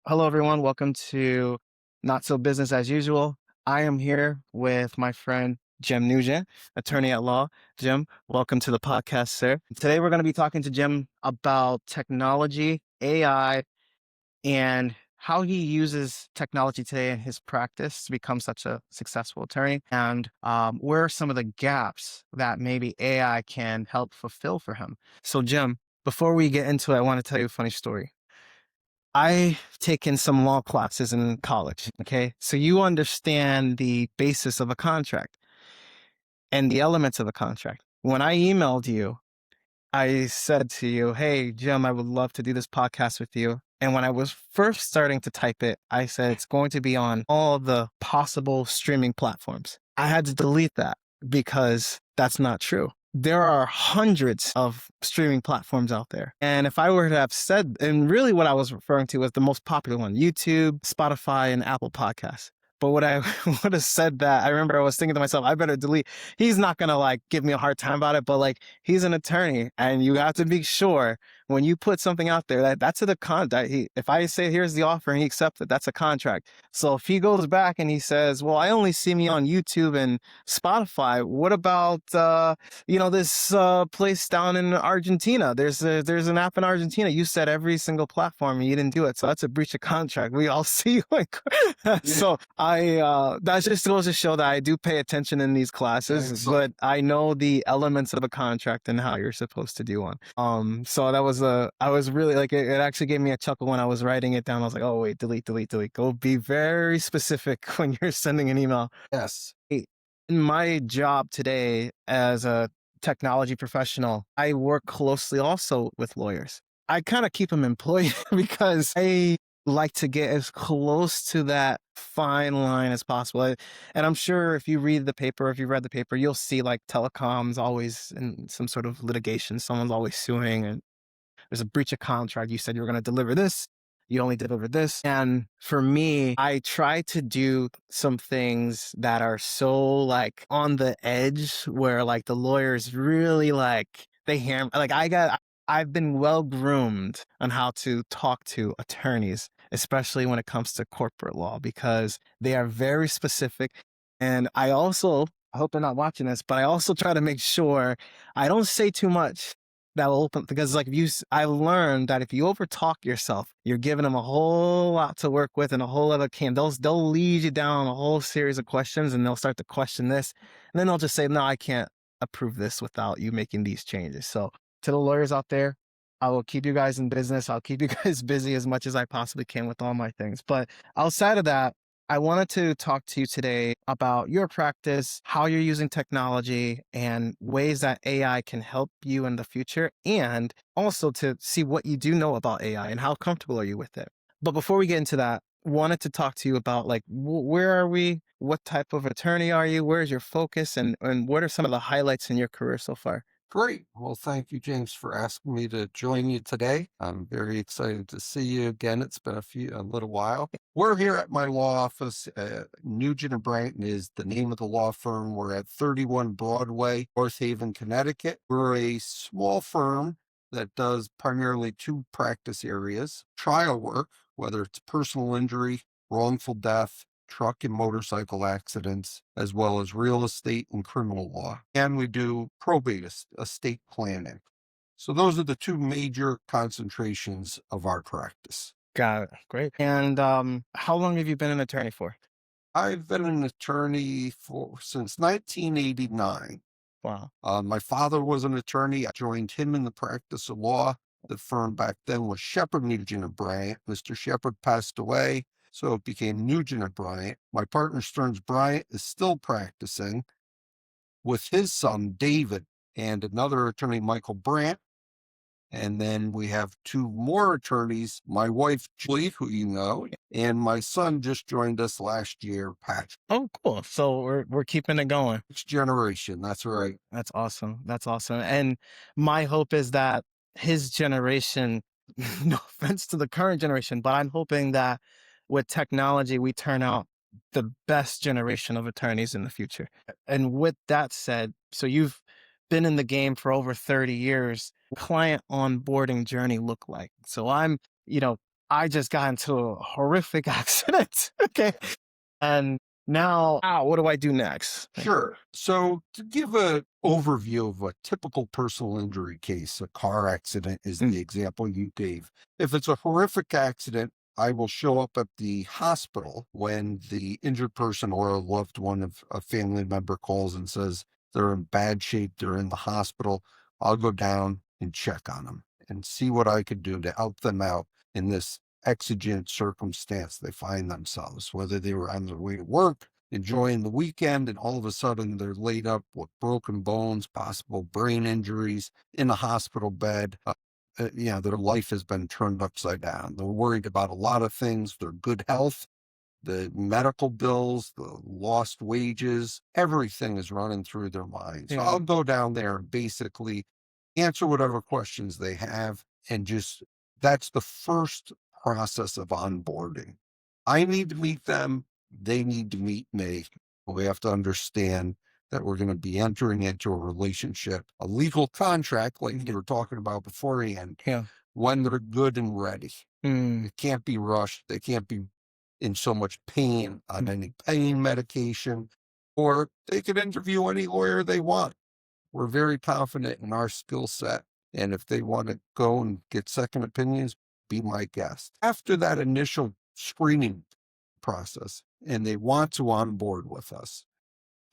Hello, everyone. Welcome to Not So Business as Usual. I am here with my friend Jim Nugent, attorney at law. Jim, welcome to the podcast, sir. Today, we're going to be talking to Jim about technology, AI, and how he uses technology today in his practice to become such a successful attorney, and where are some of the gaps that maybe AI can help fulfill for him. So, Jim, before we get into it, I want to tell you a funny story. I've taken some law classes in college. Okay. So you understand the basis of a contract and the elements of a contract. When I emailed you, I said to you, "Hey, Jim, I would love to do this podcast with you." And when I was first starting to type it, I said it's going to be on all the possible streaming platforms. I had to delete that because that's not true. There are hundreds of streaming platforms out there. And if I were to have said, and really what I was referring to was the most popular one, YouTube, Spotify, and Apple Podcasts. But what I would have said that, I remember I was thinking to myself, I better delete. He's not going to like give me a hard time about it, but like he's an attorney and you have to be sure when you put something out there that that's the contract. If I say, here's the offer and he accepts it, that's a contract. So if he goes back and he says, well, I only see me on YouTube and Spotify. What about, this place down in Argentina? There's an app in Argentina. You said every single platform and you didn't do it. So that's a breach of contract. We all see like, so that just goes to show that I do pay attention in these classes, but I know the elements of a contract and how you're supposed to do one. So that was I was really like, it actually gave me a chuckle when I was writing it down. I was like, oh wait, delete. Go be very specific when you're sending an email. Yes. In my job today as a technology professional, I work closely also with lawyers. I kind of keep them employed because I like to get as close to that fine line as possible. And I'm sure if you read the paper, if you read the paper, you'll see like telecoms always in some sort of litigation. Someone's always suing and there's a breach of contract. You said you were going to deliver this. You only delivered this. And for me, I try to do some things that are so like on the edge where like the lawyers really like they hammer like I've been well groomed on how to talk to attorneys, especially when it comes to corporate law, because they are very specific. And I hope they're not watching this, but I also try to make sure I don't say too much that will open, because like I learned that if you overtalk yourself, you're giving them a whole lot to work with and a whole other they'll lead you down a whole series of questions and they'll start to question this. And then they'll just say, no, I can't approve this without you making these changes. So to the lawyers out there, I will keep you guys in business. I'll keep you guys busy as much as I possibly can with all my things. But outside of that, I wanted to talk to you today about your practice, how you're using technology, and ways that AI can help you in the future, and also to see what you do know about AI and how comfortable are you with it. But before we get into that, wanted to talk to you about like where are we? What type of attorney are you? Where's your focus, and what are some of the highlights in your career so far? Great. Well, thank you, James, for asking me to join you today. I'm very excited to see you again. It's been a little while. We're here at my law office. Nugent Bryant is the name of the law firm. We're at 31 Broadway, North Haven, Connecticut. We're a small firm that does primarily two practice areas: trial work, whether it's personal injury, wrongful death, truck and motorcycle accidents, as well as real estate and criminal law. And we do probate estate planning. So those are the two major concentrations of our practice. Got it. Great. And how long have you been an attorney for? I've been an attorney since 1989. Wow. My father was an attorney. I joined him in the practice of law. The firm back then was Shepherd Nugent Bryant. Mr. Shepherd passed away, so it became Nugent Bryant. My partner Stearns Bryant is still practicing with his son David and another attorney, Michael Brandt. And then we have two more attorneys, my wife Julie, who you know, and my son just joined us last year, Patrick. Oh, cool. So we're keeping it going. Next generation, that's right. That's awesome. That's awesome. And my hope is that his generation, no offense to the current generation, but I'm hoping that with technology, we turn out the best generation of attorneys in the future. And with that said, so you've been in the game for over 30 years, client onboarding journey look like? So I'm, I just got into a horrific accident. Okay. And now, what do I do next? Sure. So to give an overview of a typical personal injury case, a car accident is Mm, the example you gave. If it's a horrific accident, I will show up at the hospital when the injured person or a loved one of a family member calls and says they're in bad shape, they're in the hospital. I'll go down and check on them and see what I could do to help them out in this exigent circumstance they find themselves, whether they were on their way to work, enjoying the weekend, and all of a sudden they're laid up with broken bones, possible brain injuries in a hospital bed. Their life has been turned upside down. They're worried about a lot of things, their good health, the medical bills, the lost wages, everything is running through their minds. So yeah. I'll go down there and basically answer whatever questions they have, and just that's the first process of onboarding. I need to meet them, they need to meet me. We have to understand that we're going to be entering into a relationship, a legal contract, like you were talking about beforehand, Yeah. when they're good and ready. Mm, It can't be rushed. They can't be in so much pain on any pain medication, or they could interview any lawyer they want. We're very confident in our skill set. And if they want to go and get second opinions, be my guest. After that initial screening process, and they want to onboard with us,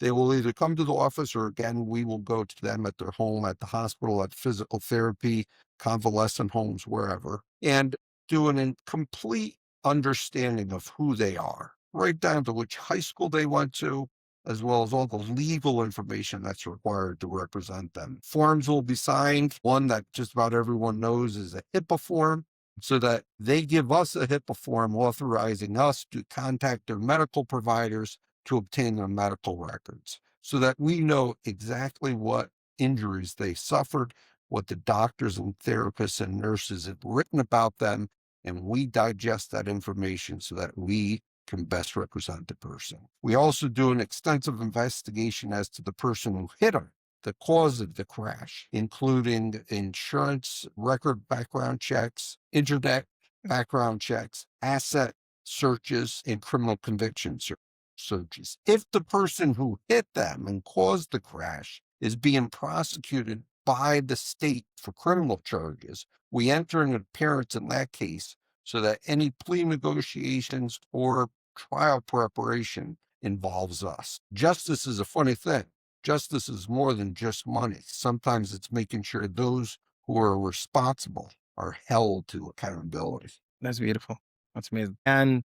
they will either come to the office, or again, we will go to them at their home, at the hospital, at physical therapy, convalescent homes, wherever, and do an complete understanding of who they are, right down to which high school they went to, as well as all the legal information that's required to represent them. Forms will be signed. One that just about everyone knows is a HIPAA form, so that they give us a HIPAA form authorizing us to contact their medical providers to obtain their medical records, so that we know exactly what injuries they suffered, what the doctors and therapists and nurses have written about them, and we digest that information so that we can best represent the person. We also do an extensive investigation as to the person who hit them, the cause of the crash, including insurance record background checks, internet background checks, asset searches, and criminal convictions searches. If the person who hit them and caused the crash is being prosecuted by the state for criminal charges, we enter an appearance in that case so that any plea negotiations or trial preparation involves us. Justice is a funny thing. Justice is more than just money. Sometimes it's making sure those who are responsible are held to accountability. that's beautiful. That's amazing. And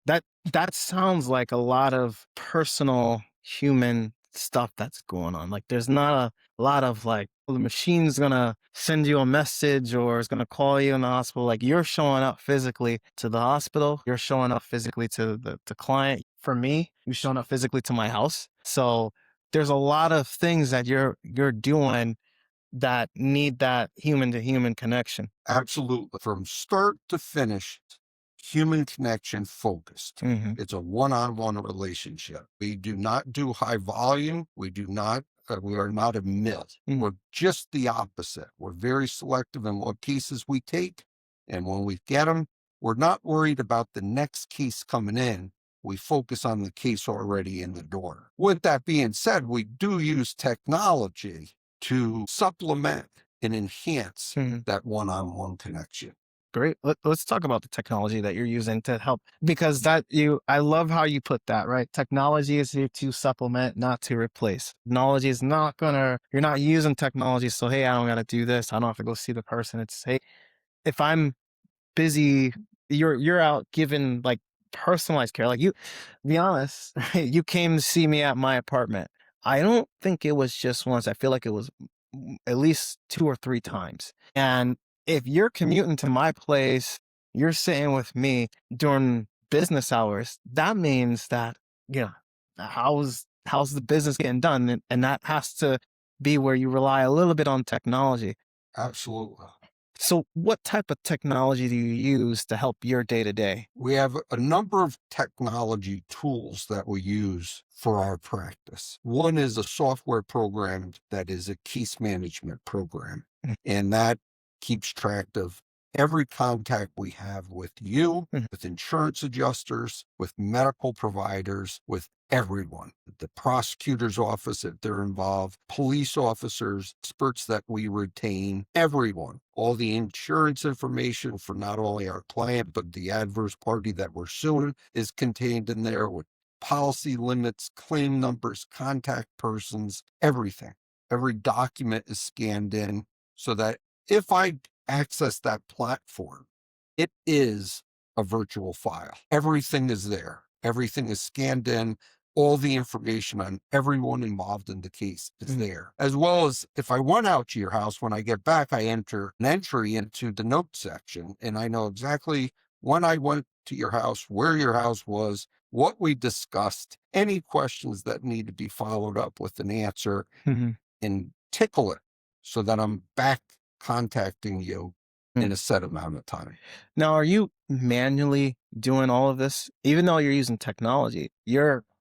that that sounds like a lot of personal human stuff that's going on. Like there's not a lot of like, well, the machine's gonna send you a message or is gonna call you in the hospital. Like you're showing up physically to the hospital, you're showing up physically to the client. For me, you're showing up physically to my house. So there's a lot of things that you're doing that need that human to human connection. Absolutely. From start to finish, human connection focused. Hmm. It's a one-on-one relationship. We do not do high volume. We are not a mill. Mm. We're just the opposite. We're very selective in what cases we take. And when we get them, we're not worried about the next case coming in. We focus on the case already in the door. With that being said, we do use technology to supplement and enhance Mhm. that one-on-one connection. Great. Let's talk about the technology that you're using to help because I love how you put that, right? Technology is here to supplement, not to replace. Technology is not you're not using technology. So, hey, I don't got to do this. I don't have to go see the person. It's, hey, if I'm busy, you're out giving like personalized care. Like you, be honest, you came to see me at my apartment. I don't think it was just once. I feel like it was at least 2 or 3 times. And if you're commuting to my place, you're sitting with me during business hours, that means that, yeah, how's the business getting done? And that has to be where you rely a little bit on technology. Absolutely. So what type of technology do you use to help your day to day? We have a number of technology tools that we use for our practice. One is a software program that is a case management program, Mm. and that keeps track of every contact we have with you, Mhm. with insurance adjusters, with medical providers, with everyone, the prosecutor's office if they're involved, police officers, experts that we retain, everyone, all the insurance information for not only our client, but the adverse party that we're suing is contained in there with policy limits, claim numbers, contact persons, everything. Every document is scanned in so that if I access that platform, it is a virtual file. Everything is there. Everything is scanned in. All the information on everyone involved in the case is Mhm. there. As well as if I went out to your house, when I get back, I enter an entry into the notes section and I know exactly when I went to your house, where your house was, what we discussed, any questions that need to be followed up with an answer, Mhm. and tickle it so that I'm back contacting you Mm. in a set amount of time. Now, are you manually doing all of this? Even though you're using technology,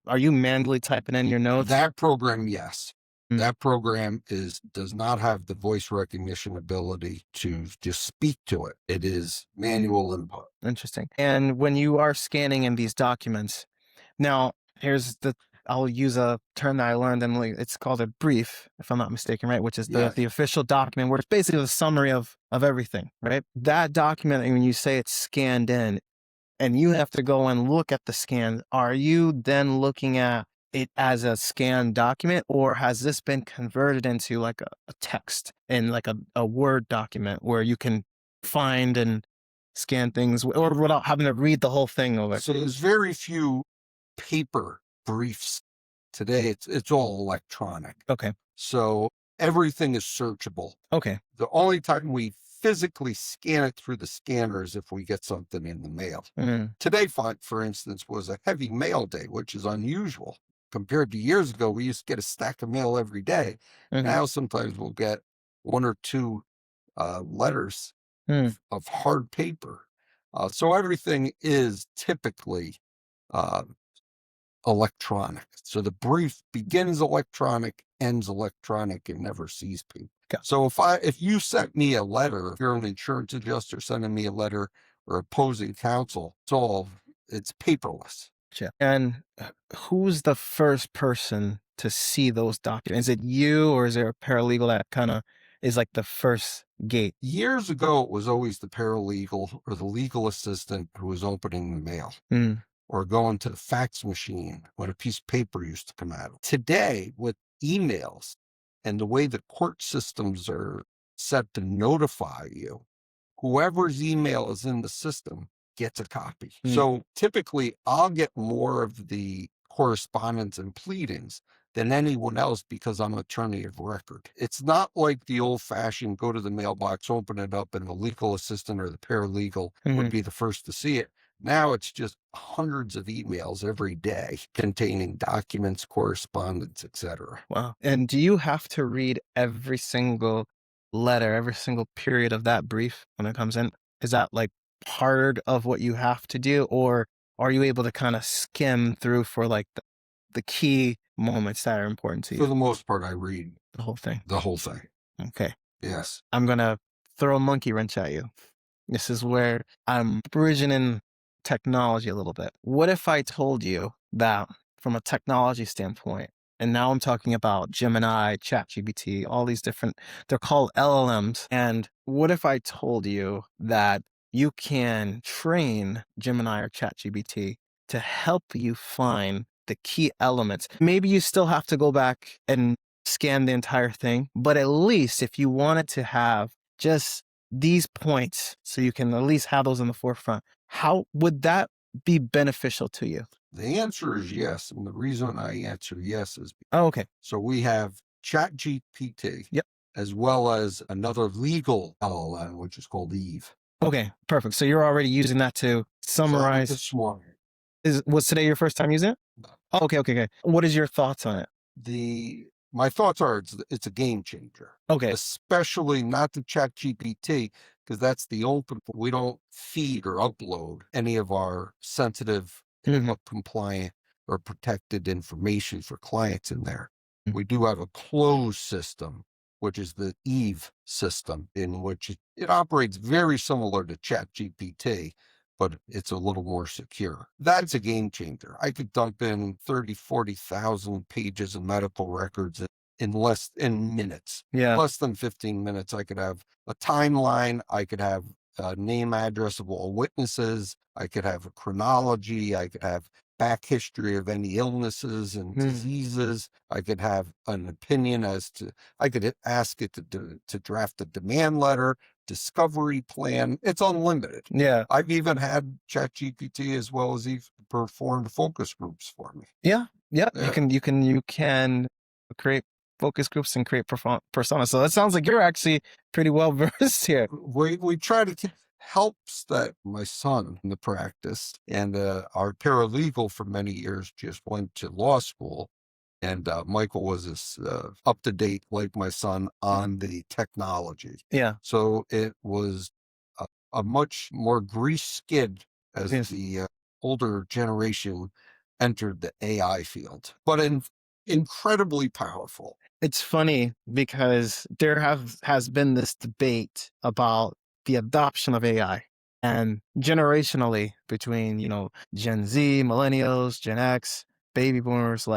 are you manually typing in your notes? That program, yes. Mm. That program does not have the voice recognition ability to just speak to it. It is manual input. Interesting. And when you are scanning in these documents, now here's the I'll use a term that I learned and it's called a brief, if I'm not mistaken, right? Which is the Yes. the official document where it's basically the summary of everything, right? That document, when you say it's scanned in, and you have to go and look at the scan, are you then looking at it as a scanned document, or has this been converted into like a text in like a Word document where you can find and scan things or without having to read the whole thing over? So there's very few paper briefs today. It's all electronic. Okay. So everything is searchable. Okay. The only time we physically scan it through the scanner is if we get something in the mail. Mm, Today, for instance, was a heavy mail day, which is unusual. Compared to years ago, we used to get a stack of mail every day. mhm, Now, sometimes we'll get one or two letters mm, of hard paper. So everything is typically uh, electronic. So the brief begins electronic, ends electronic, and never sees people. go- So if you sent me a letter, if you're an insurance adjuster sending me a letter or opposing counsel, it's paperless. gotcha. And who's the first person to see those documents? Is it you, or is there a paralegal that kind of is like the first gate? Years ago, it was always the paralegal or the legal assistant who was opening the mail Mm, or going to the fax machine when a piece of paper used to come out. Today, with emails and the way the court systems are set to notify you, whoever's email is in the system gets a copy. mm, So typically, I'll get more of the correspondence and pleadings than anyone else because I'm attorney of record. It's not like the old fashioned go to the mailbox, open it up, and the legal assistant or the paralegal would mhm. be the first to see it. Now it's just hundreds of emails every day containing documents, correspondence, etc. Wow. And do you have to read every single letter, every single period of that brief when it comes in? Is that like part of what you have to do, or are you able to kind of skim through for like the key moments that are important to For you? the most part, I read The whole thing. the whole thing. Okay. Yes. I'm going to throw a monkey wrench at you. This is where I'm bridging in technology a little bit. What if I told you that from a technology standpoint, and now I'm talking about Gemini, ChatGPT, all these different, they're called LLMs. And what if I told you that you can train Gemini or ChatGPT to help you find the key elements? Maybe you still have to go back and scan the entire thing, but at least if you wanted to have just these points so you can at least have those in the forefront, how would that be beneficial to you? The answer is yes. And the reason I answer yes is Oh, okay. so we have ChatGPT Yep. as well as another legal LLM, which is called Eve. Okay, perfect. So you're already using that to Started summarize. this morning. Was today your first time using it? Oh, okay, okay, okay. What is your thoughts on it? My thoughts are it's a game changer, Okay. especially not the ChatGPT because that's the open. We don't feed or upload any of our sensitive, Mhm. compliant, or protected information for clients in there. Mm. We do have a closed system which is the Eve system, in which it operates very similar to ChatGPT, but it's a little more secure. That's a game changer. I could dump in 30, 40,000 pages of medical records in minutes, Yeah. less than 15 minutes. I could have a timeline. I could have a name, address of all witnesses. I could have a chronology. I could have back history of any illnesses and Mm. diseases. I could have an opinion as to, I could ask it to draft a demand letter, discovery plan. It's unlimited. Yeah. I've even had ChatGPT as well as Eve performed focus groups for me. Yeah. Yeah. You Yeah. can create focus groups and create personas. So that sounds like you're actually pretty well versed here. We try to keep helps that my son in the practice and our paralegal for many years just went to law school. And Michael was as up to date like my son on the technology. Yeah. So it was a much more grease skid as Yes. the older generation entered the AI field, but incredibly powerful. It's funny because there has been this debate about the adoption of AI and generationally between, Gen Z, millennials, Gen X, baby boomers,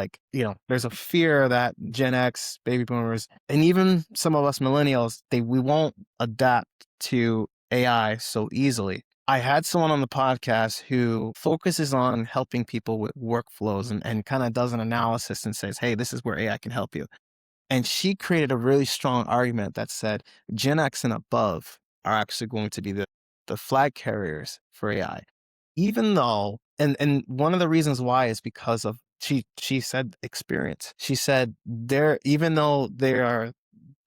there's a fear that Gen X, baby boomers, and even some of us millennials, we won't adapt to AI so easily. I had someone on the podcast who focuses on helping people with workflows and kind of does an analysis and says, hey, this is where AI can help you. And she created a really strong argument that said Gen X and above are actually going to be the flag carriers for AI. Even though, and one of the reasons why is because of she said experience. She said even though they're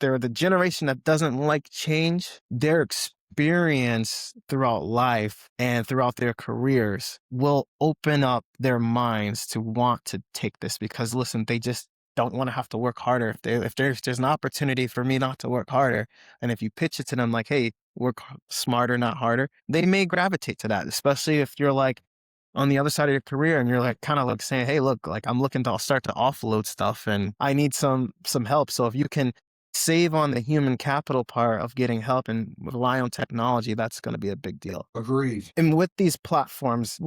the generation that doesn't like change, their experience throughout life and throughout their careers will open up their minds to want to take this because listen, they just don't want to have to work harder. If there's an opportunity for me not to work harder, and if you pitch it to them like, hey, smarter, not harder, they may gravitate to that, especially if you're like on the other side of your career and you're like kind of like saying, hey, look, like I'm looking to start to offload stuff and I need some help. So if you can save on the human capital part of getting help and rely on technology, that's going to be a big deal. Agreed. And with these platforms,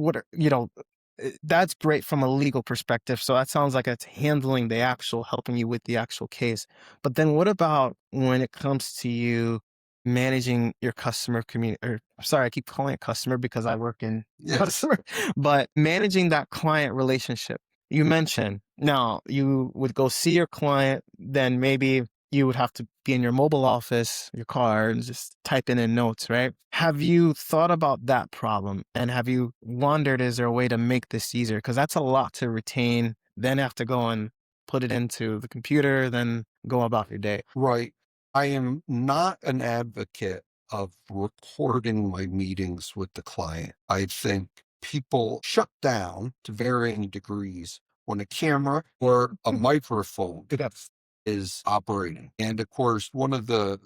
that's great from a legal perspective. So that sounds like it's handling helping you with the actual case. But then what about when it comes to you managing your customer community, or sorry, I keep calling it customer because I work in Yes. customer, but managing that client relationship. You mentioned now you would go see your client, then maybe you would have to be in your mobile office, your car, and just typing in notes, right? Have you thought about that problem? And have you wondered, is there a way to make this easier? Because that's a lot to retain, then have to go and put it into the computer, then go about your day. Right. I am not an advocate of recording my meetings with the client. I think people shut down to varying degrees when a camera or a microphone Yes. is operating. And of course, one of the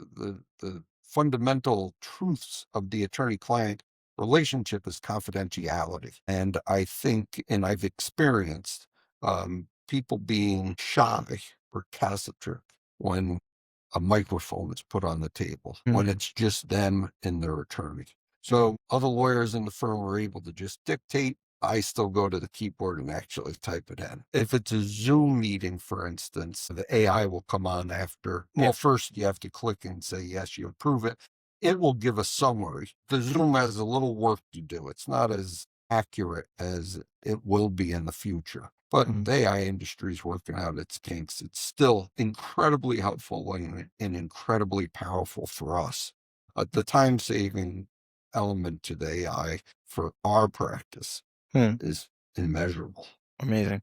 fundamental truths of the attorney-client relationship is confidentiality. And I think, and I've experienced people being shy or recalcitrant when a microphone is put on the table, when it's just them and their attorney. So other lawyers in the firm are able to just dictate. I still go to the keyboard and actually type it in. If it's a Zoom meeting, for instance, the AI will come on after. Well, first you have to click and say, yes, you approve it. It will give a summary. The Zoom has a little work to do. It's not as accurate as it will be in the future. But the AI industry is working out its kinks. It's still incredibly helpful and incredibly powerful for us. The time-saving element to the AI for our practice is immeasurable. Amazing.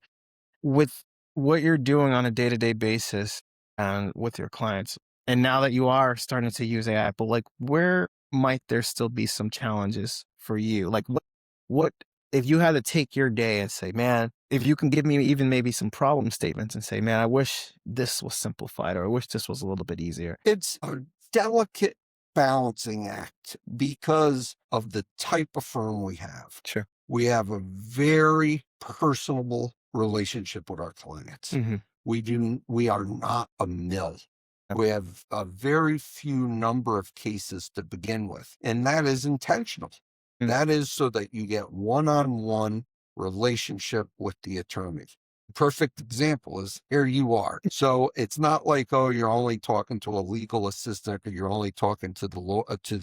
With what you're doing on a day-to-day basis and with your clients, and now that you are starting to use AI, but like where might there still be some challenges for you? Like what if you had to take your day and say, man, if you can give me even maybe some problem statements and say, man, I wish this was simplified or I wish this was a little bit easier. It's a delicate balancing act because of the type of firm we have. Sure. We have a very personable relationship with our clients. Mm-hmm. We are not a mill. We have a very few number of cases to begin with, and that is intentional. Mm, That is so that you get one-on-one relationship with the attorney. Perfect example is here you are. So it's not like, oh, you're only talking to a legal assistant or you're only talking to the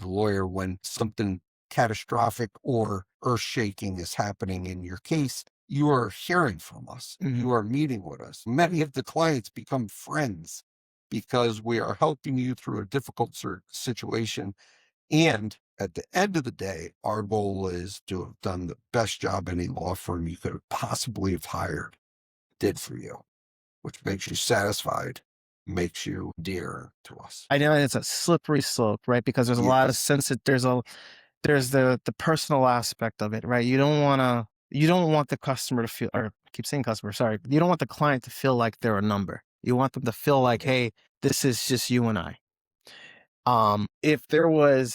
lawyer when something catastrophic or earth-shaking is happening in your case. You are hearing from us. mhm. You are meeting with us. Many of the clients become friends because we are helping you through a difficult situation. And at the end of the day, our goal is to have done the best job any law firm you could possibly have hired did for you, which makes you satisfied, makes you dear to us. I know it's a slippery slope, right? Because there's a lot of Yes, sense that there's the personal aspect of it, right? You don't want the customer to feel, or I keep saying customer, sorry. You don't want the client to feel like they're a number. You want them to feel like, hey, this is just you and I. If there was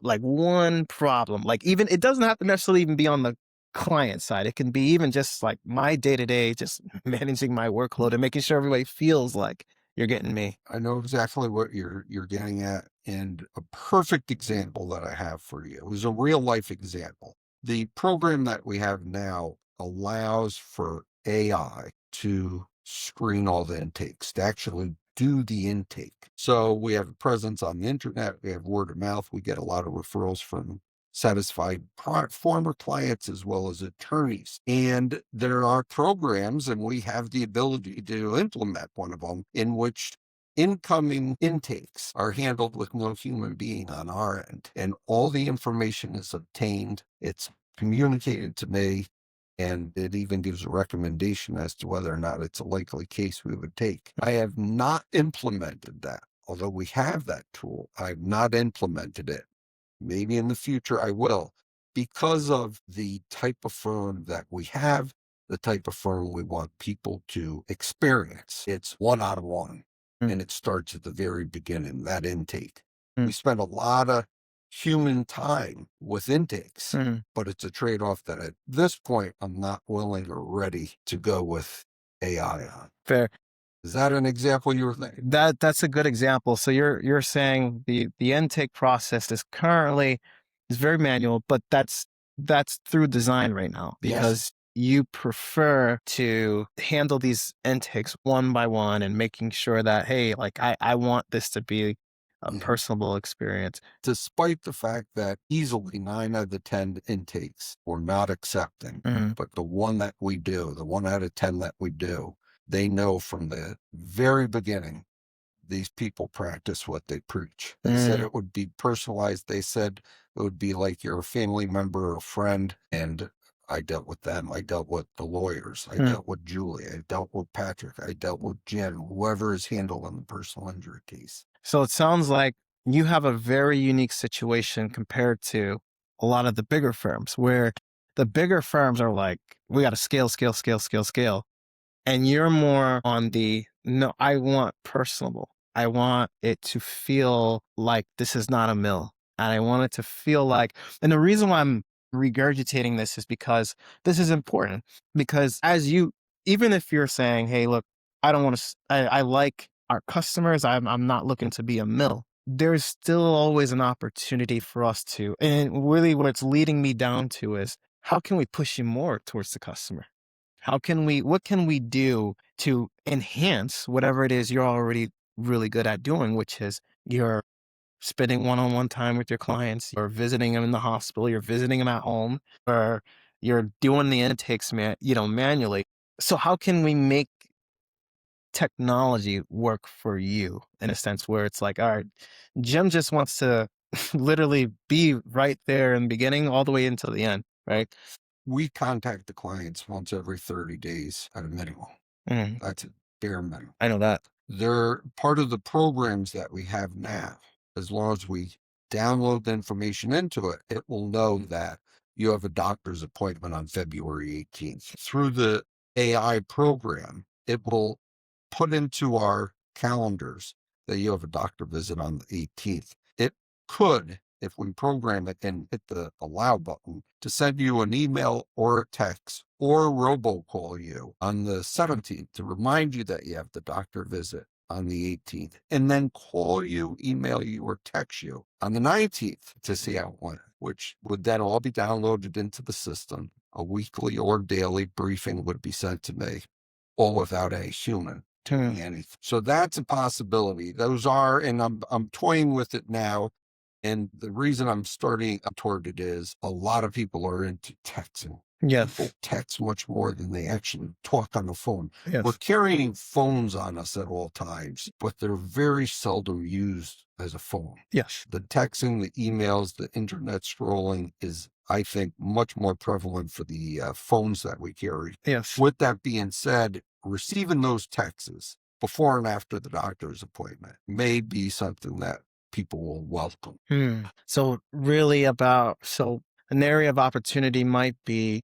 like one problem, like even it doesn't have to necessarily even be on the client side. It can be even just like my day to day, just managing my workload and making sure everybody feels like you're getting me. I know exactly what you're getting at, and a perfect example that I have for you is a real life example. The program that we have now allows for AI to screen all the intakes, to actually do the intake. So we have a presence on the internet, we have word of mouth, we get a lot of referrals from satisfied former clients as well as attorneys. And there are programs, and we have the ability to implement one of them, in which incoming intakes are handled with no human being on our end. And all the information is obtained, it's communicated to me, and it even gives a recommendation as to whether or not it's a likely case we would take. I have not implemented that. Although we have that tool, I've not implemented it. Maybe in the future I will, because of the type of firm that we have, the type of firm we want people to experience. It's one-on-one, Mm, and it starts at the very beginning, that intake. mm, We spend a lot of human time with intakes, mm. but it's a trade-off that at this point I'm not willing or ready to go with AI on. Fair. Is that an example you were thinking? That's a good example. So you're saying the intake process is very manual, but that's through design right now Yes. because you prefer to handle these intakes one by one and making sure that, hey, like I want this to be a Yeah. personable experience. Despite the fact that easily 9 out of the 10 intakes we're not accepting. Mhm. But the one that we do, the 1 out of 10 that we do, they know from the very beginning, these people practice what they preach. They said Mm, it would be personalized. They said it would be like you're a family member or a friend. And I dealt with them. I dealt with the lawyers. I mm. dealt with Julie. I dealt with Patrick. I dealt with Jen, whoever is handling the personal injury case. So it sounds like you have a very unique situation compared to a lot of the bigger firms where the bigger firms are like, we got to scale, scale, scale, scale, scale. And you're more on the, no, I want personable. I want it to feel like this is not a mill. And I want it to feel like, and the reason why I'm regurgitating this is because this is important. Because even if you're saying, hey, look, I don't want to, I like our customers, I'm not looking to be a mill. There's still always an opportunity for us to, and really what it's leading me down to is how can we push you more towards the customer? What can we do to enhance whatever it is you're already really good at doing, which is you're spending one-on-one time with your clients, you're visiting them in the hospital, you're visiting them at home, or you're doing the intakes manually. So how can we make technology work for you in a sense where it's like, all right, Jim just wants to literally be right there in the beginning all the way until the end, right? We contact the clients once every 30 days at a minimum. Mhm. That's a bare minimum. I know that. They're part of the programs that we have now. As long as we download the information into it, it will know that you have a doctor's appointment on February 18th. Through the AI program, it will put into our calendars that you have a doctor visit on the 18th. It could, if we program it and hit the allow button, to send you an email or a text or robocall you on the 17th to remind you that you have the doctor visit on the 18th, and then call you, email you, or text you on the 19th to see how it went, which would then all be downloaded into the system. A weekly or daily briefing would be sent to me, all without a human Hmm. doing anything. So that's a possibility. Those are, and I'm toying with it now. And the reason I'm starting up toward it is a lot of people are into texting. People Yes. text much more than they actually talk on the phone. We're Yes. carrying phones on us at all times, but they're very seldom used as a phone. Yes. The texting, the emails, the internet scrolling is, I think, much more prevalent for the phones that we carry. Yes. With that being said, receiving those texts before and after the doctor's appointment may be something that people will welcome. So really so an area of opportunity might be,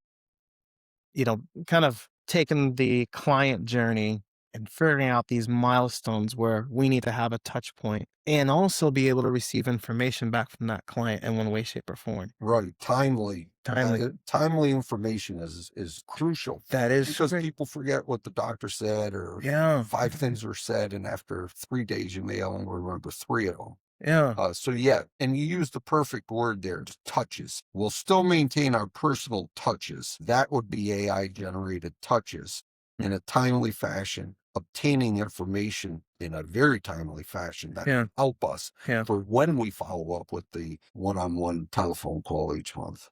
kind of taking the client journey and figuring out these milestones where we need to have a touch point and also be able to receive information back from that client in one way, shape, or form. Right. Timely. Timely. Timely information is crucial That is because great. people forget what the doctor said, or Yeah. 5 things were said, and after 3 days, you may only remember 3 of them. Yeah. So yeah, and you use the perfect word there, touches. We'll still maintain our personal touches. That would be AI generated touches in a timely fashion, obtaining information in a very timely fashion that Yeah. help us Yeah. for when we follow up with the one-on-one telephone call each month.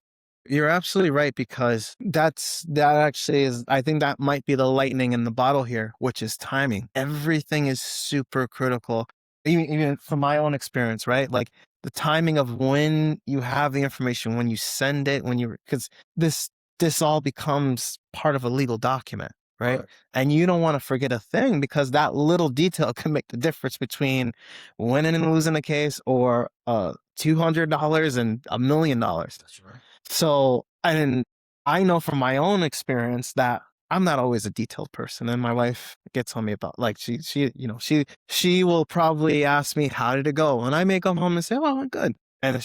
You're absolutely right, because that actually is, I think that might be the lightning in the bottle here, which is timing. Everything is super critical. Even from my own experience, right? Like the timing of when you have the information, when you send it, because this all becomes part of a legal document, right? Right. And you don't want to forget a thing, because that little detail can make the difference between winning and losing a case, or $200 and $1 million. That's right. So, and I know from my own experience that I'm not always a detailed person, and my wife gets on me about, like, she will probably ask me, "How did it go?" And I may come home and say, "Oh, I'm good." And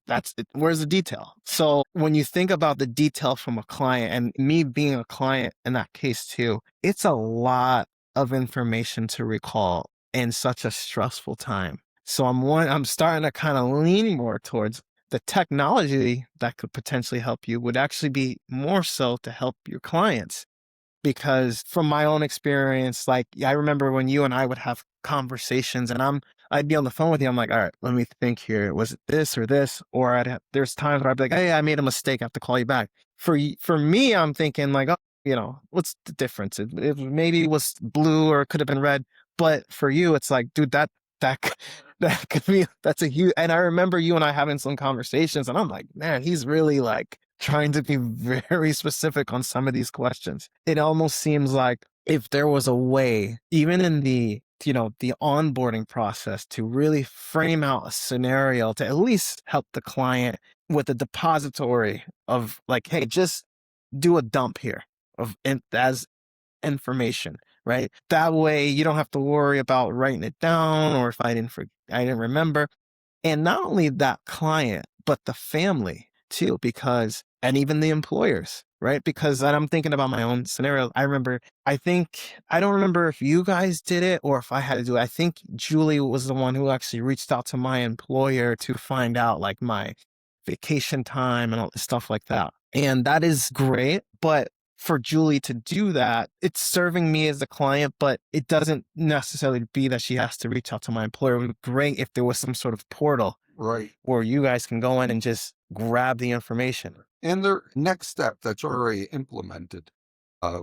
that's it. Where's the detail? So when you think about the detail from a client, and me being a client in that case too, it's a lot of information to recall in such a stressful time. So I'm starting to kind of lean more towards the technology that could potentially help you would actually be more so to help your clients. Because from my own experience, like, I remember when you and I would have conversations, and I'd be on the phone with you. I'm like, all right, let me think here. Was it this or this? Or there's times where I'd be like, hey, I made a mistake. I have to call you back. For me, I'm thinking like, oh, what's the difference? It maybe was blue, or it could have been red. But for you, it's like, dude, that that could be, that's a huge. And I remember you and I having some conversations, and I'm like, man, he's really like trying to be very specific on some of these questions. It almost seems like if there was a way, even in the onboarding process, to really frame out a scenario to at least help the client with a depository of, like, hey, just do a dump here as information, right? That way you don't have to worry about writing it down, or if I didn't remember. And not only that client, but the family too, and even the employers, right? Because, and I'm thinking about my own scenario. I don't remember if you guys did it or if I had to do it. I think Julie was the one who actually reached out to my employer to find out, like, my vacation time and all this stuff like that. And that is great. But for Julie to do that, it's serving me as a client, but it doesn't necessarily be that she has to reach out to my employer. It would be great if there was some sort of portal Right. where you guys can go in and just grab the information. And the next step that's already implemented, uh,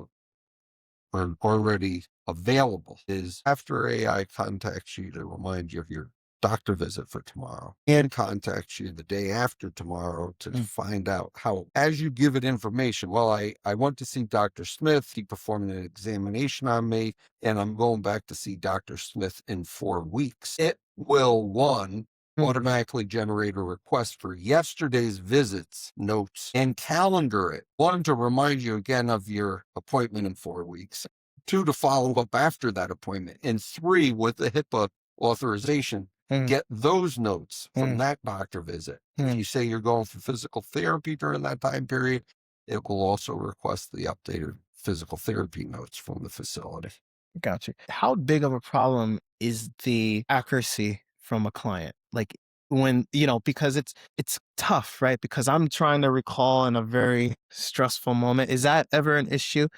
or already available, is after AI contacts you to remind you of your doctor visit for tomorrow, and contacts you the day after tomorrow to find out how, as you give it information, well, I went to see Dr. Smith, he performed an examination on me, and I'm going back to see Dr. Smith in 4 weeks. It will, one, automatically generate a request for yesterday's visits, notes, and calendar it. One, to remind you again of your appointment in 4 weeks. Two, to follow up after that appointment. And three, with the HIPAA authorization, get those notes from that doctor visit. If you say you're going for physical therapy during that time period, it will also request the updated physical therapy notes from the facility. Got you. How big of a problem is the accuracy from a client? Like when, because it's tough, right? Because I'm trying to recall in a very stressful moment. Is that ever an issue?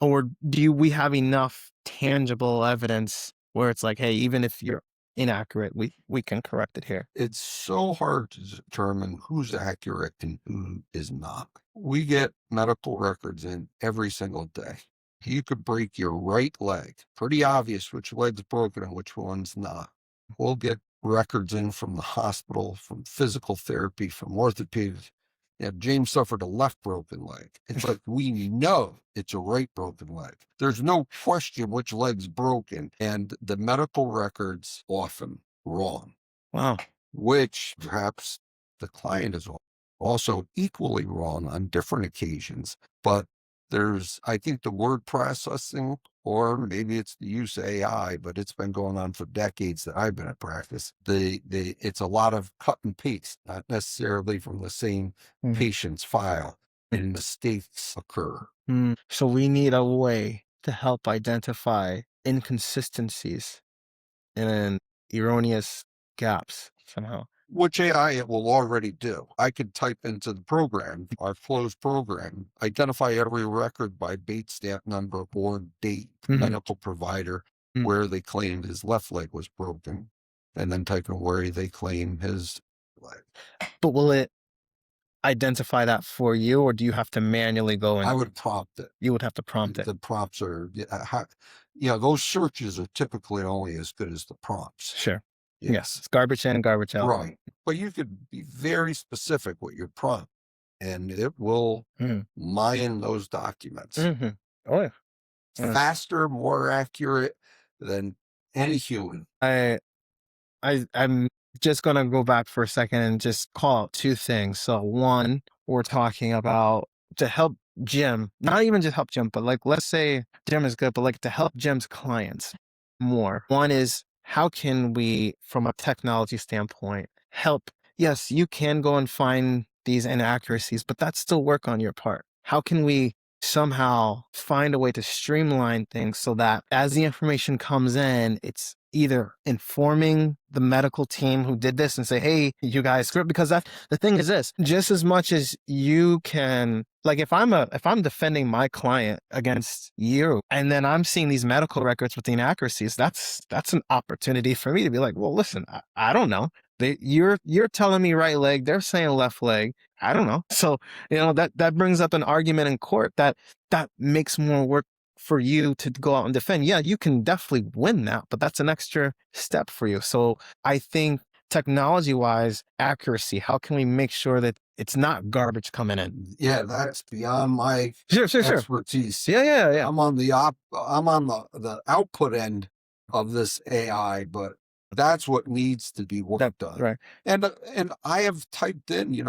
Or we have enough tangible evidence where it's like, hey, even if you're inaccurate, we can correct it here. It's so hard to determine who's accurate and who is not. We get medical records in every single day. You could break your right leg. Pretty obvious which leg's broken and which one's not. We'll get records in from the hospital, from physical therapy, from orthopedics. Yeah, James suffered a left broken leg. It's like we know it's a right broken leg. There's no question which leg's broken, and the medical records often wrong, Wow. which perhaps the client is also equally wrong on different occasions. But I think the word processing, or maybe it's the use of AI, but it's been going on for decades that I've been in practice. It's a lot of cut and paste, not necessarily from the same patient's file, and mistakes occur. So we need a way to help identify inconsistencies and erroneous gaps somehow. Which AI it will already do. I could type into the program, our closed program, identify every record by date stamp number or date, medical provider, where they claimed his left leg was broken, and then type in where they claim his leg. But will it identify that for you, or do you have to manually go I and would prompt it. you would have to prompt it? The prompts are, those searches are typically only as good as the prompts. Sure. Yes. It's garbage in, garbage out. Right. But you could be very specific with your prompt, and it will mine those documents. Oh, yeah. Faster, more accurate than any human. I'm just gonna go back for a second and just call out two things. So one, we're talking about to help Jim, not even just help Jim, but like let's say Jim is good, but like to help Jim's clients more. One is how can we, from a technology standpoint, help? Yes, you can go and find these inaccuracies, but that's still work on your part. How can we somehow find a way to streamline things so that as the information comes in, it's either informing the medical team who did this and say, hey, you guys screw up, because the thing is this, just as much as you can, like if I'm defending my client against you and then I'm seeing these medical records with the inaccuracies, that's an opportunity for me to be like, well, listen, I don't know. You're telling me right leg, they're saying left leg. I don't know. So, that brings up an argument in court that makes more work for you to go out and defend. Yeah, you can definitely win that, but that's an extra step for you. So I think technology-wise, accuracy, how can we make sure that it's not garbage coming in? Yeah, that's beyond my Sure. expertise. Yeah. I'm on the output end of this AI, but that's what needs to be worked on. Right. And I have typed in,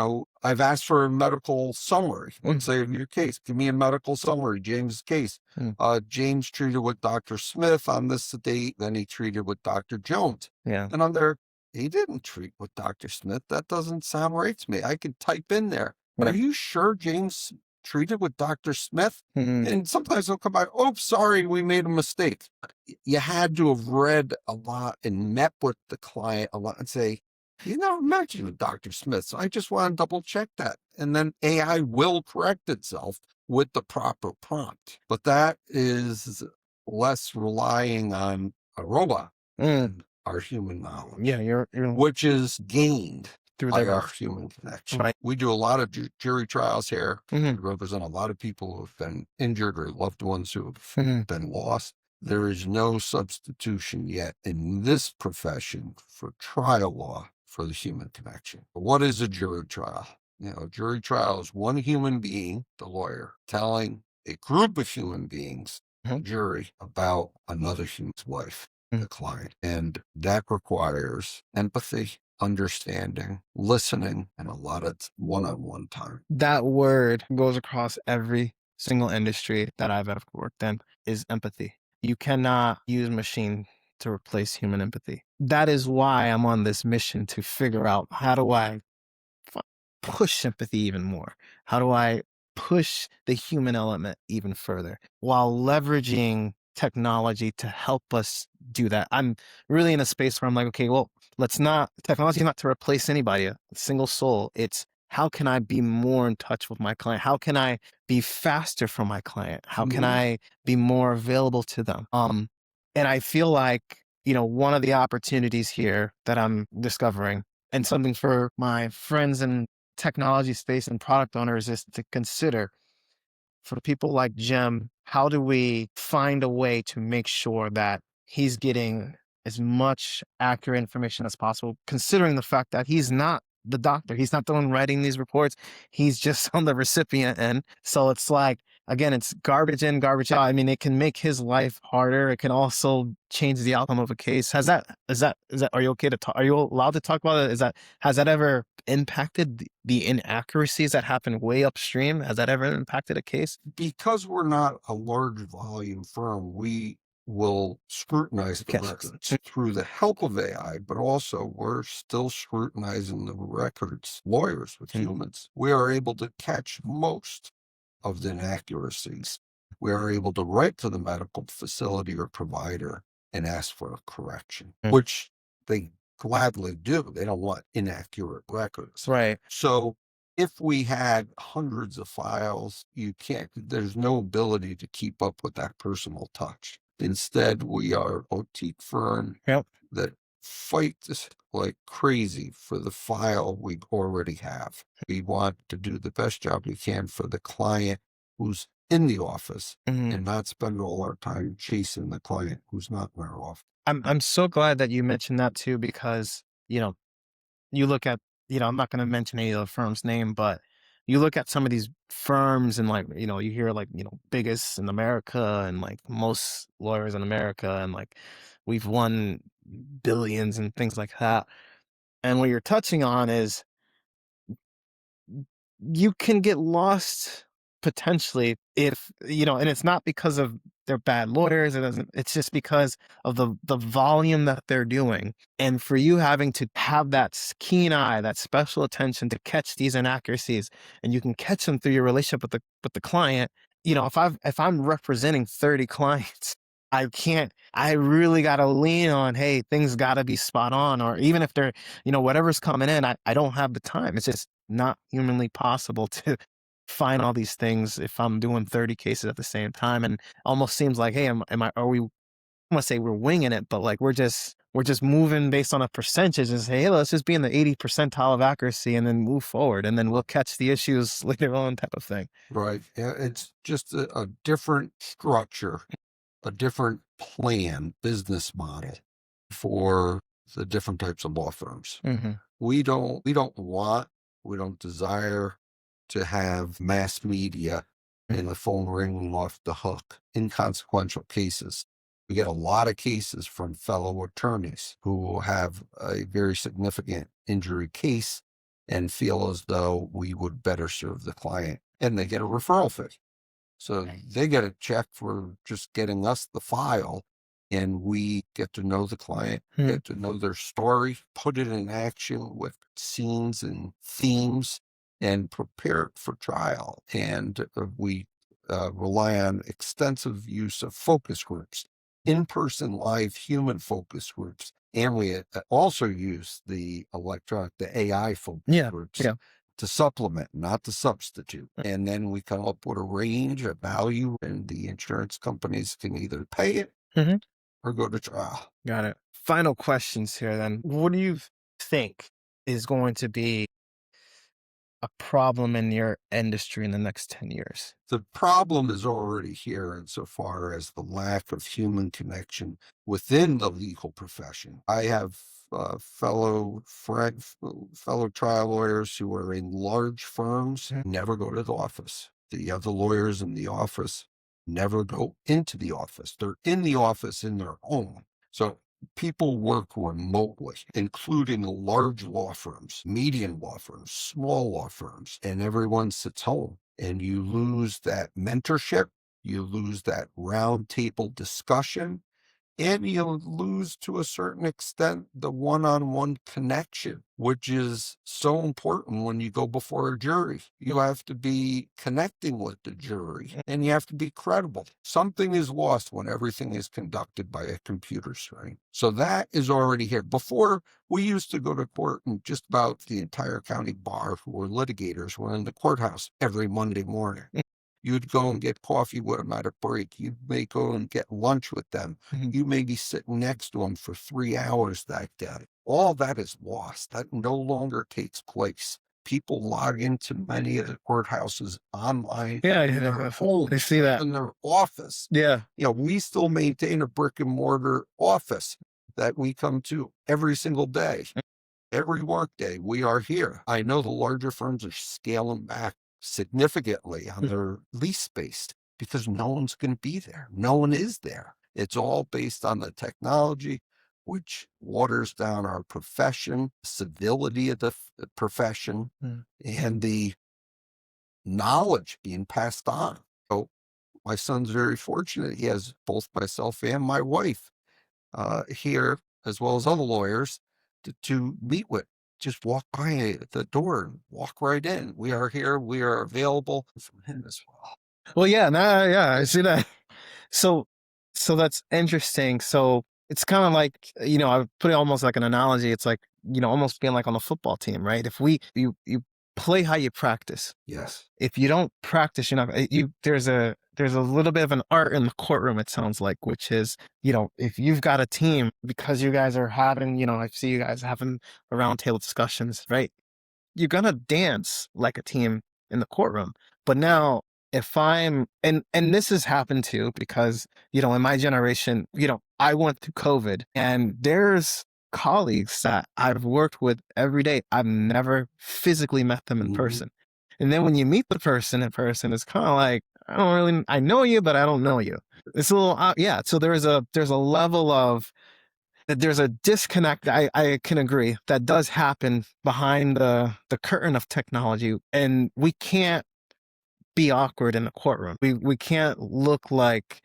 I've asked for a medical summary. Let's say in your case, give me a medical summary, James' case. James treated with Dr. Smith on this date, then he treated with Dr. Jones. Yeah. And I'm there, he didn't treat with Dr. Smith. That doesn't sound right to me. I could type in there, are you sure James treated with Dr. Smith? And sometimes they'll come back, oh, sorry, we made a mistake. You had to have read a lot and met with the client a lot and say, you never mentioned Dr. Smith, so I just want to double check that. And then AI will correct itself with the proper prompt. But that is less relying on a robot than our human knowledge. Yeah, you're which is gained through by their our human connection. Right. We do a lot of jury trials here. We represent a lot of people who have been injured or loved ones who have been lost. There is no substitution yet in this profession for trial law for the human connection. What is a jury trial? A jury trial is one human being, the lawyer, telling a group of human beings, jury, about another human's life, the client. And that requires empathy, understanding, listening, and a lot of one-on-one time. That word goes across every single industry that I've ever worked in, is empathy. You cannot use machine to replace human empathy. That is why I'm on this mission to figure out how do I push empathy even more? How do I push the human element even further while leveraging technology to help us do that. I'm really in a space where I'm like, okay, well, let's not, technology is not to replace anybody, a single soul. It's how can I be more in touch with my client? How can I be faster for my client? How can Mhm. I be more available to them? And I feel like, one of the opportunities here that I'm discovering and something for my friends in technology space and product owners is to consider for people like Jim, how do we find a way to make sure that he's getting as much accurate information as possible, considering the fact that he's not the doctor, he's not the one writing these reports, he's just on the recipient end. So it's like, again, it's garbage in, garbage out. I mean, it can make his life harder. It can also change the outcome of a case. Are you okay to talk? Are you allowed to talk about it? Has that ever impacted the inaccuracies that happen way upstream? Has that ever impacted a case? Because we're not a large volume firm, we will scrutinize the Yes. records through the help of AI, but also we're still scrutinizing the records, lawyers with Mm. humans. We are able to catch most of the inaccuracies. We are able to write to the medical facility or provider and ask for a correction, Mm. which they gladly do. They don't want inaccurate records. Right. So if we had hundreds of files, there's no ability to keep up with that personal touch. Instead, we are a boutique firm Yep. that fights like crazy for the file we already have. We want to do the best job we can for the client who's in the office Mhm. and not spend all our time chasing the client who's not in our office. I'm so glad that you mentioned that too, because you look at, I'm not going to mention any of the firm's name, but you look at some of these firms and like, you hear like, biggest in America and like most lawyers in America and like we've won billions and things like that. And what you're touching on is you can get lost potentially if, and it's not because of they're bad lawyers. It's just because of the volume that they're doing. And for you having to have that keen eye, that special attention to catch these inaccuracies, and you can catch them through your relationship with the client. If I'm representing 30 clients, I really got to lean on, hey, things got to be spot on. Or even if they're, whatever's coming in, I don't have the time. It's just not humanly possible to find all these things if I'm doing 30 cases at the same time. And almost seems like, hey, are we, I want to say we're winging it, but like we're just moving based on a percentage and say, hey, let's just be in the 80 percentile of accuracy and then move forward. And then we'll catch the issues later on type of thing. Right. Yeah, it's just a different structure, a different plan, business model for the different types of law firms. Hmm. We don't desire to have mass media and the phone ringing off the hook, inconsequential cases. We get a lot of cases from fellow attorneys who have a very significant injury case and feel as though we would better serve the client, and they get a referral fee. So they get a check for just getting us the file, and we get to know the client, Hmm. get to know their story, put it in action with scenes and themes, and prepare it for trial. And we rely on extensive use of focus groups, in-person live human focus groups. And we also use the AI focus Yeah. groups Yeah. to supplement, not to substitute. And then we come up with a range of value, and the insurance companies can either pay it Hmm. or go to trial. Got it. Final questions here then. What do you think is going to be a problem in your industry in the next 10 years? The problem is already here insofar as the lack of human connection within the legal profession. I have fellow trial lawyers who are in large firms Mhm. never go to the office. The other lawyers in the office never go into the office. They're in the office in their home. So people work remotely, including large law firms, medium law firms, small law firms, and everyone sits home. And you lose that mentorship, you lose that round table discussion, And you lose to a certain extent the one-on-one connection, which is so important when you go before a jury. You have to be connecting with the jury and you have to be credible. Something is lost when everything is conducted by a computer screen. So that is already here. Before, we used to go to court, and just about the entire county bar who were litigators were in the courthouse every Monday morning. You'd go and get coffee with them at a break. You may go and get lunch with them. You may be sitting next to them for 3 hours that day. All that is lost. That no longer takes place. People log into many of the courthouses online Yeah, in their home, I see that. in their office. Yeah. We still maintain a brick and mortar office that we come to every single day. Every workday we are here. I know the larger firms are scaling back significantly on their lease space because no one's going to be there. No one is there. It's all based on the technology, which waters down our profession, civility of the profession, and the knowledge being passed on. So my son's very fortunate. He has both myself and my wife here, as well as other lawyers, to meet with. Just walk by the door and walk right in. We are here. We are available from him as well. Well, yeah, yeah, I see that. So, so that's interesting. So it's kind of like, I put it almost like an analogy. It's like, almost being like on a football team, right? If you play how you practice. Yes. If you don't practice, you're not, there's a little bit of an art in the courtroom, it sounds like, which is, if you've got a team, because you guys are having, I see you guys having roundtable discussions, right? You're gonna dance like a team in the courtroom. But now, if I'm and this has happened too, because in my generation, I went through COVID, and there's colleagues that I've worked with every day. I've never physically met them in person. And then when you meet the person in person, it's kind of like, I know you, but I don't know you. It's a little, yeah. So there's a level of, that there's a disconnect. I can agree that does happen behind the curtain of technology, and we can't be awkward in the courtroom. We can't look like,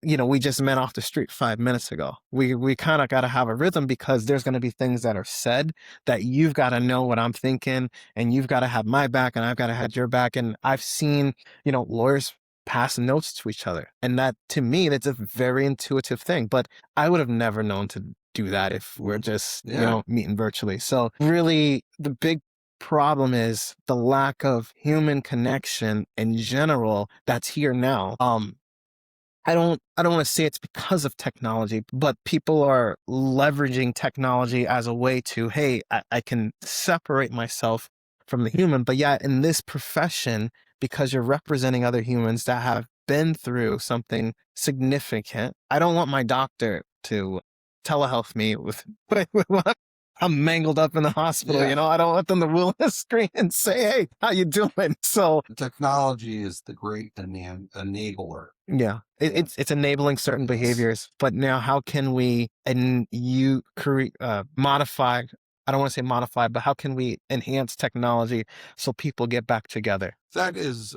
we just met off the street 5 minutes ago. We kind of got to have a rhythm, because there's going to be things that are said that you've got to know what I'm thinking, and you've got to have my back, and I've got to have your back. And I've seen, lawyers pass notes to each other. And that, to me, that's a very intuitive thing. But I would have never known to do that if we're just, meeting virtually. So really, the big problem is the lack of human connection in general that's here now. I don't want to say it's because of technology, but people are leveraging technology as a way to, hey, I can separate myself from the human. But yeah, in this profession, because you're representing other humans that have been through something significant, I don't want my doctor to telehealth me with I'm mangled up in the hospital. Yeah. I don't want them to roll the screen and say, "Hey, how you doing?" So Technology is the great enabler. yeah, it's enabling certain Yes. behaviors. But now, how can we modify? I don't want to say modify, but how can we enhance technology so people get back together? That is,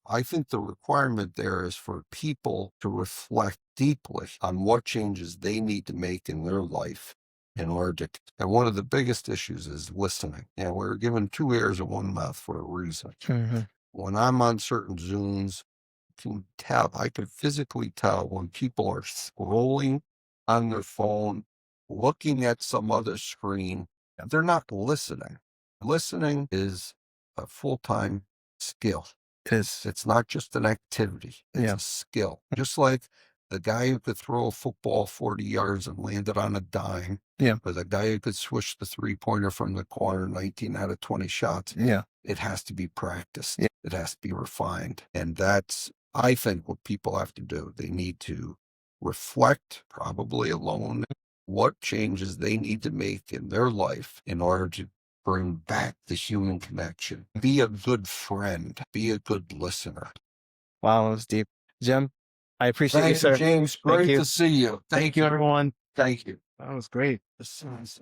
I think the requirement there is for people to reflect deeply on what changes they need to make in their life in order to. And one of the biggest issues is listening. And we're given 2 ears and 1 mouth for a reason. When I'm on certain Zooms, I can physically tell when people are scrolling on their phone, looking at some other screen. They're not listening. Listening is a full-time skill. It's not just an activity. It's a skill. Just like the guy who could throw a football 40 yards and land it on a dime. Or the guy who could swish the 3-pointer from the corner 19 out of 20 shots. It has to be practiced. It has to be refined. And that's, I think, what people have to do. They need to reflect, probably alone, what changes they need to make in their life in order to bring back the human connection. Be a good friend. Be a good listener. Wow, that was deep. Jim, I appreciate you, Thank you, sir. James. Thank Great you. to see you. Thank you, everyone. Thank you. That was great. This is